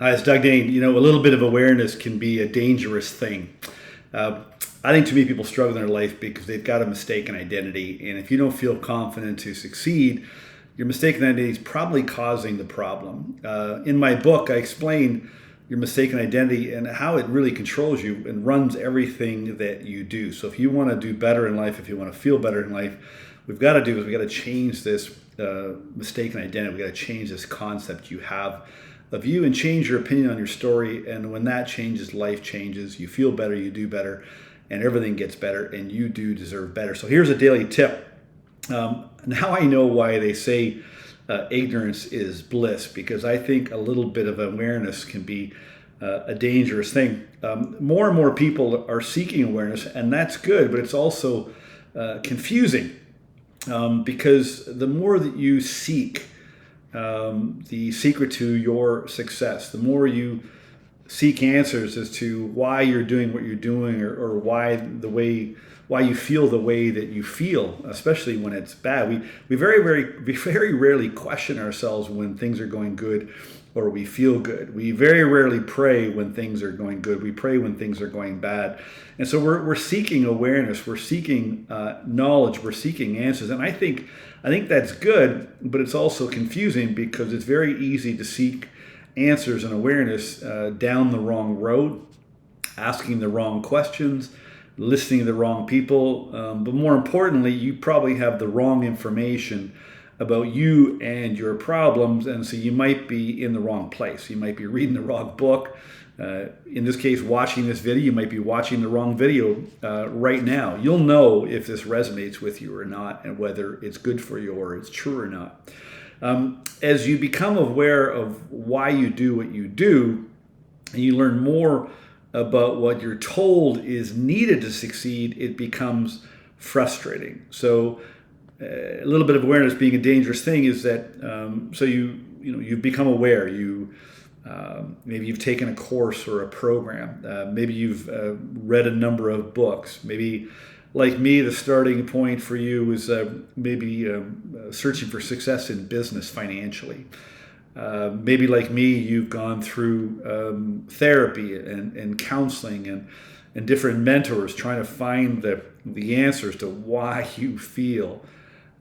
Hi, it's Doug Dane. A little bit of awareness can be a dangerous thing. Uh, I think too many people struggle in their life because they've got a mistaken identity. And if you don't feel confident to succeed, your mistaken identity is probably causing the problem. In my book, I explain your mistaken identity and how it really controls you and runs everything that you do. So if you want to do better in life, if you want to feel better in life, we've got to change this mistaken identity. We've got to change this concept you have of you and change your opinion on your story. And when that changes, life changes. You feel better, you do better, and everything gets better, and you do deserve better. So here's a daily tip. Now I know why they say ignorance is bliss, because I think a little bit of awareness can be a dangerous thing. More and more people are seeking awareness, and that's good, but it's also confusing because the more that you seek the secret to your success, the more you seek answers as to why you're doing what you're doing, or why you feel the way that you feel, especially when it's bad. We very rarely question ourselves when things are going good or we feel good. We very rarely pray when things are going good. We pray when things are going bad. And so we're seeking awareness, we're seeking knowledge, we're seeking answers. And I think that's good, but it's also confusing because it's very easy to seek answers and awareness down the wrong road, asking the wrong questions, listening to the wrong people. But more importantly, you probably have the wrong information about you and your problems, and so you might be in the wrong place. You might be reading the wrong book. In this case, watching this video, you might be watching the wrong video right now. You'll know if this resonates with you or not, and whether it's good for you or it's true or not. As you become aware of why you do what you do, and you learn more about what you're told is needed to succeed, it becomes frustrating. So a little bit of awareness being a dangerous thing is that you've become aware. Maybe you've taken a course or a program. Maybe you've read a number of books. Maybe, like me, the starting point for you was searching for success in business financially. Maybe, like me, you've gone through therapy and counseling and different mentors trying to find the answers to why you feel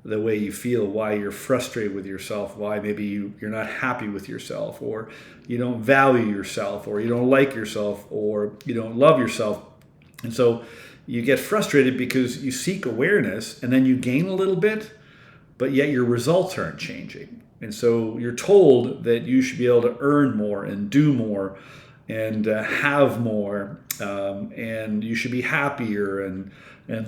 the way you feel, why you're frustrated with yourself, why maybe you're not happy with yourself, or you don't value yourself, or you don't like yourself, or you don't love yourself. And so you get frustrated because you seek awareness and then you gain a little bit, but yet your results aren't changing. And so you're told that you should be able to earn more and do more and have more, and you should be happier and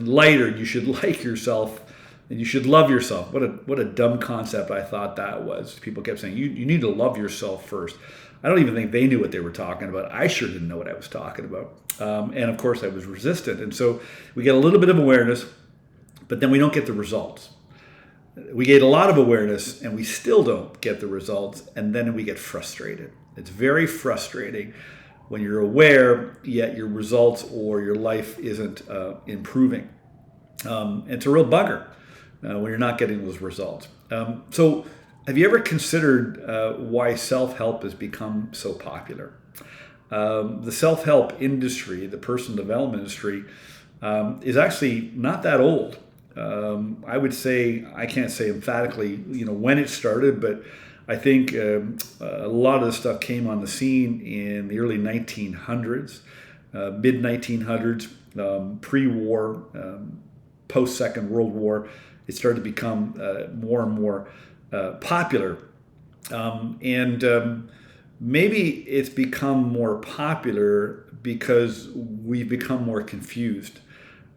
lighter, and you should like yourself, and you should love yourself. What a dumb concept I thought that was. People kept saying, you need to love yourself first. I don't even think they knew what they were talking about. I sure didn't know what I was talking about. And of course I was resistant. And so we get a little bit of awareness, but then we don't get the results. We get a lot of awareness and we still don't get the results, and then we get frustrated. It's very frustrating when you're aware, yet your results or your life isn't improving. It's a real bugger when you're not getting those results. So have you ever considered why self-help has become so popular? The self-help industry, the personal development industry, is actually not that old. I would say, I can't say emphatically, when it started, but I think a lot of this stuff came on the scene in the early 1900s, mid 1900s, pre-war, post-Second World War. It started to become more and more popular. Maybe it's become more popular because we've become more confused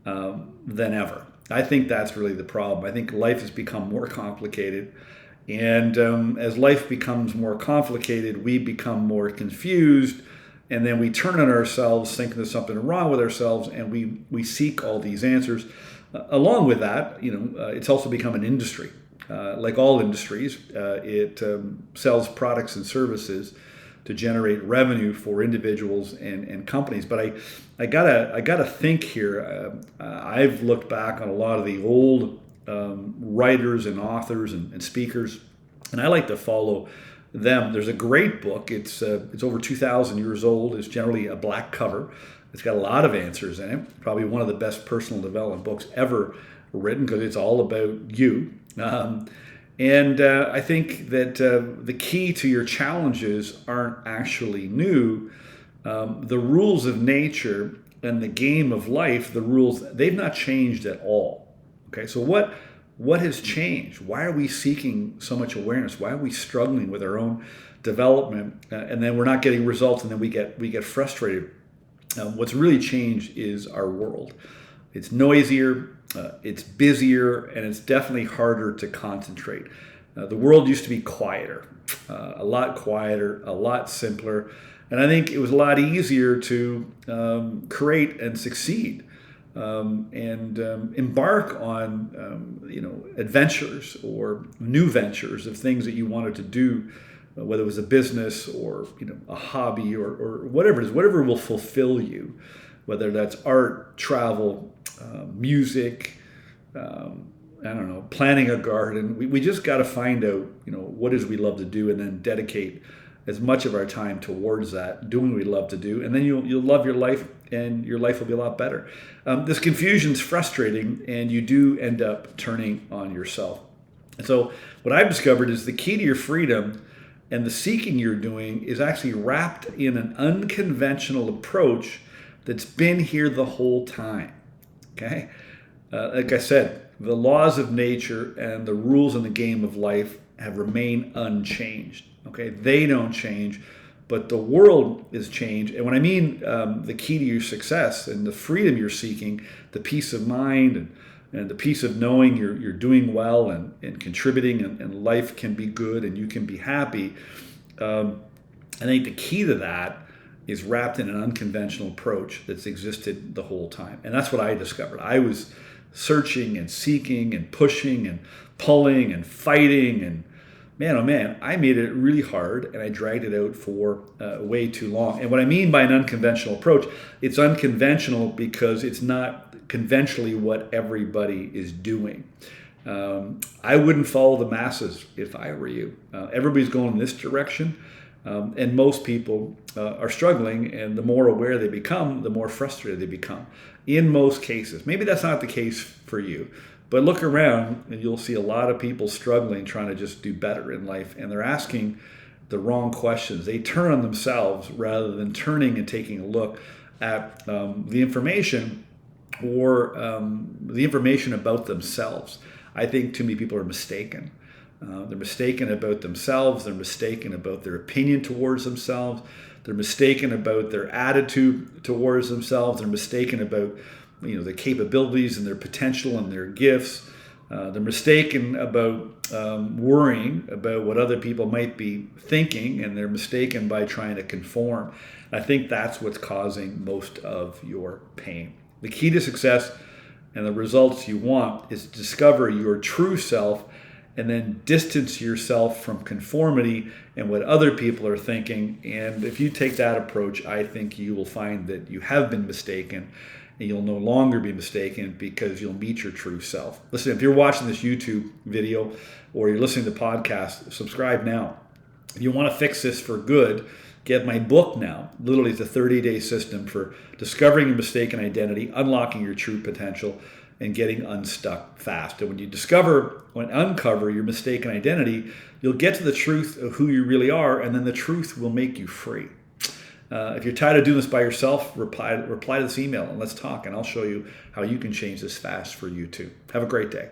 than ever. I think that's really the problem. I think life has become more complicated. And as life becomes more complicated, we become more confused. And then we turn on ourselves thinking there's something wrong with ourselves, and we seek all these answers. Along with that, it's also become an industry. Like all industries, it sells products and services to generate revenue for individuals and companies. But I gotta think here. I've looked back on a lot of the old writers and authors and speakers, and I like to follow them. There's a great book. It's over 2,000 years old. It's generally a black cover. It's got a lot of answers in it. Probably one of the best personal development books ever written, because it's all about you. And I think that the key to your challenges aren't actually new. The rules of nature and the game of life, the rules, they've not changed at all. Okay, so what has changed? Why are we seeking so much awareness? Why are we struggling with our own development, and then we're not getting results, and then we get frustrated? What's really changed is our world. It's noisier, it's busier, and it's definitely harder to concentrate. The world used to be quieter, a lot quieter, a lot simpler, and I think it was a lot easier to create and succeed. And embark on adventures or new ventures of things that you wanted to do, whether it was a business or a hobby or whatever it is, whatever will fulfill you, whether that's art, travel, music, planting a garden. We just got to find out what it is we love to do, and then dedicate as much of our time towards that, doing what we love to do, and then you'll love your life, and your life will be a lot better. This confusion's frustrating, and you do end up turning on yourself. And so what I've discovered is the key to your freedom and the seeking you're doing is actually wrapped in an unconventional approach that's been here the whole time. Okay? Like I said, the laws of nature and the rules in the game of life have remained unchanged. Okay, they don't change, but the world is changed. And when I mean the key to your success and the freedom you're seeking, the peace of mind and the peace of knowing you're doing well and contributing and life can be good and you can be happy, I think the key to that is wrapped in an unconventional approach that's existed the whole time. And that's what I discovered. I was searching and seeking and pushing and pulling and fighting, and man, oh man, I made it really hard, and I dragged it out for way too long. And what I mean by an unconventional approach, it's unconventional because it's not conventionally what everybody is doing. I wouldn't follow the masses if I were you. Everybody's going in this direction, and most people are struggling, and the more aware they become, the more frustrated they become. In most cases. Maybe that's not the case for you. But look around and you'll see a lot of people struggling, trying to just do better in life, and they're asking the wrong questions. They turn on themselves rather than turning and taking a look at the information or the information about themselves. I think too many people are mistaken. They're mistaken about themselves. They're mistaken about their opinion towards themselves. They're mistaken about their attitude towards themselves. They're mistaken about their capabilities and their potential and their gifts. They're mistaken about worrying about what other people might be thinking, and they're mistaken by trying to conform. I think that's what's causing most of your pain. The key to success and the results you want is to discover your true self and then distance yourself from conformity and what other people are thinking. And if you take that approach, I think you will find that you have been mistaken, and you'll no longer be mistaken because you'll meet your true self. Listen, if you're watching this YouTube video or you're listening to the podcast, subscribe now. If you want to fix this for good, get my book now. Literally, it's a 30-day system for discovering your mistaken identity, unlocking your true potential, and getting unstuck fast. And when you uncover your mistaken identity, you'll get to the truth of who you really are, and then the truth will make you free. If you're tired of doing this by yourself, reply to this email and let's talk, and I'll show you how you can change this fast for you too. Have a great day.